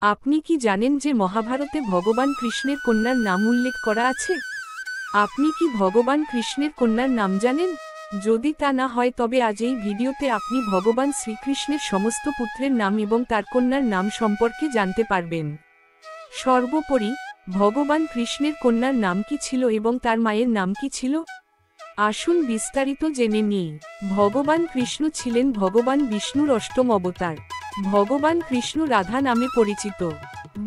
আপনি কি জানেন যে মহাভারতে ভগবান কৃষ্ণের কন্যার নাম উল্লেখ করা আছে? আপনি কি ভগবান কৃষ্ণের কন্যার নাম জানেন? যদি তা না হয় তবে আজ এই ভিডিওতে আপনি ভগবান শ্রীকৃষ্ণের সমস্ত পুত্রের নাম এবং তার কন্যার নাম সম্পর্কে জানতে পারবেন। সর্বোপরি, ভগবান কৃষ্ণের কন্যার নাম কি ছিল এবং তার মায়ের নাম কি ছিল? আসুন বিস্তারিত জেনে নিই। ভগবান কৃষ্ণ ছিলেন ভগবান বিষ্ণুর অষ্টম অবতার। ভগবান কৃষ্ণ রাধা নামে পরিচিত।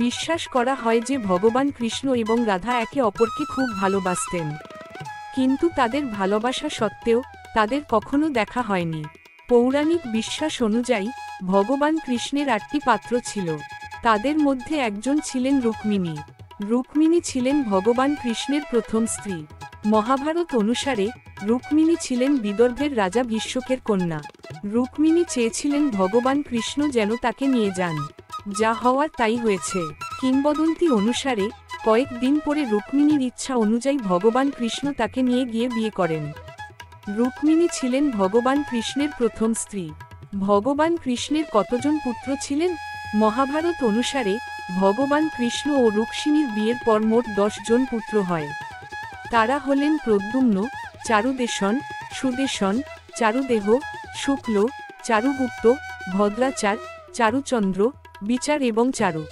বিশ্বাস করা হয় যে ভগবান কৃষ্ণ এবং রাধা একে অপরকে খুব ভালোবাসতেন। কিন্তু তাদের ভালোবাসা সত্ত্বেও তাদের কখনো দেখা হয়নি। পৌরাণিক বিশ্বাস অনুযায়ী ভগবান কৃষ্ণের 8টি পাত্র ছিল। তাদের মধ্যে একজন ছিলেন রুক্মিণী। রুক্মিণী ছিলেন ভগবান কৃষ্ণের প্রথম স্ত্রী। মহাভারত অনুসারে রুক্মিণী ছিলেন বিদর্ভের রাজা ভীষ্মকের কন্যা। রুক্মিণী চেয়েছিলেন ভগবান কৃষ্ণ যেন তাকে নিয়ে যান, যা হওয়ার তাই হয়েছে। কিংবদন্তি অনুসারে কয়েক দিন পরে রুক্মিণীর ইচ্ছা অনুযায়ী ভগবান কৃষ্ণ তাকে নিয়ে গিয়ে বিয়ে করেন। রুক্মিণী ছিলেন ভগবান কৃষ্ণের প্রথম স্ত্রী। ভগবান কৃষ্ণের কতজন পুত্র ছিলেন? মহাভারত অনুসারে ভগবান কৃষ্ণ ও রুক্মিণীর বিয়ের পর মোট 10 জন পুত্র হয়। তারা হলেন প্রদ্যুম্ন, চারুদেশন, সুদেশন, চারুদেহ, শুক্ল, চারুগুপ্ত, ভদ্রাচার, চারুচন্দ্র, বিচার এবং চারু।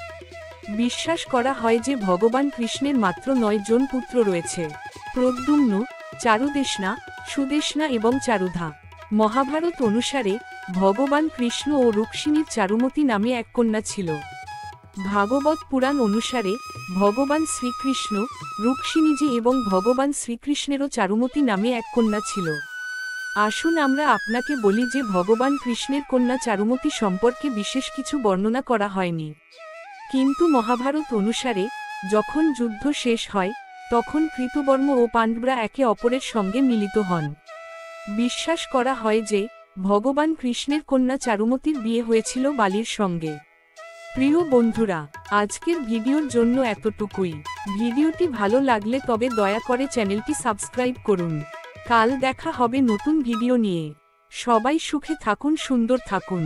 বিশ্বাস করা হয় যে ভগবান কৃষ্ণের মাত্র 9 জন পুত্র রয়েছে: প্রদ্যুম্ন, চারুদেশনা, সুদেশনা এবং চারুধা। মহাভারত অনুসারে ভগবান কৃষ্ণ ও রুক্মিণীর চারুমতি নামে এক কন্যা ছিল। ভাগবত পুরাণ অনুসারে ভগবান শ্রীকৃষ্ণ, রুক্মিণীজি এবং ভগবান শ্রীকৃষ্ণেরও চারুমতি নামে এক কন্যা ছিল। আসুন আমরা আপনাকে বলি যে ভগবান কৃষ্ণের কন্যা চারুমতি সম্পর্কে বিশেষ কিছু বর্ণনা করা হয়নি। কিন্তু মহাভারত অনুসারে যখন যুদ্ধ শেষ হয় তখন কৃতবর্ম ও পাণ্ডবরা একে অপরের সঙ্গে মিলিত হন। বিশ্বাস করা হয় যে ভগবান কৃষ্ণের কন্যা চারুমতির বিয়ে হয়েছিল বালির সঙ্গে। প্রিয় বন্ধুরা, আজকের ভিডিওর জন্য এতটুকুই। ভিডিওটি ভালো লাগলে তবে দয়া করে চ্যানেলটি সাবস্ক্রাইব করুন। কাল দেখা হবে নতুন ভিডিও নিয়ে। সবাই সুখে থাকুন, সুন্দর থাকুন।